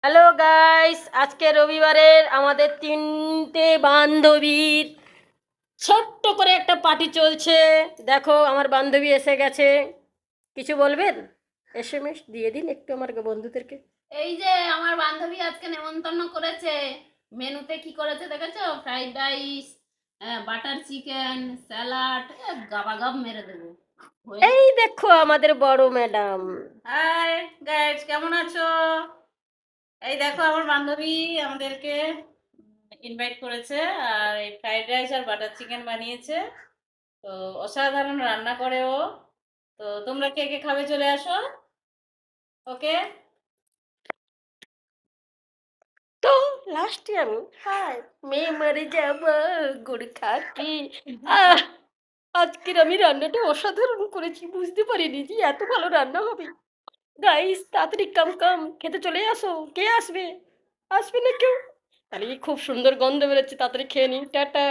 Hello guys, আজকে রবিবারের আমাদের তিনটে বান্ধবীর ছোট্ট করে একটা পার্টি চলছে। দেখো আমার বান্ধবী এসে গেছে। কিছু বলবেন? এসএমএস দিয়ে দিন একটু আমার বন্ধুদেরকে। এই যে আমার বান্ধবী আজকে নেমন্তন্ন করেছে। মেনুতে কি করেছে দেখেছো? Fried rice, butter chicken, salad, গাবাগাব মেরে দেবো। এই দেখো আমাদের বড় ম্যাডাম। হাই গাইস, কেমন আছো? এই দেখো আমার বান্ধবী আমাদেরকে ইনভাইট করেছে, আর এই ফ্রাইড রাইস আর বাটার চিকেন বানিয়েছে। তো অসাধারণ রান্না করে ও। তো তোমরা কে কে খাবে চলে আসো। ওকে। তো লাস্টে আমি হাই মেয়ে মরে যাব গুড় খাকি। আহ আজকের আমি রান্নাটা অসাধারণ করেছি, বুঝতে পারিনি যে এত ভালো রান্না হবে। গাইস তাড়াতাড়ি কাম কাম খেতে চলে আসো। কে আসবে? আসবে না কেউ? তাহলে খুব সুন্দর গন্ধ বেরোচ্ছে, তাড়াতাড়ি খেয়ে নিই। টাটা।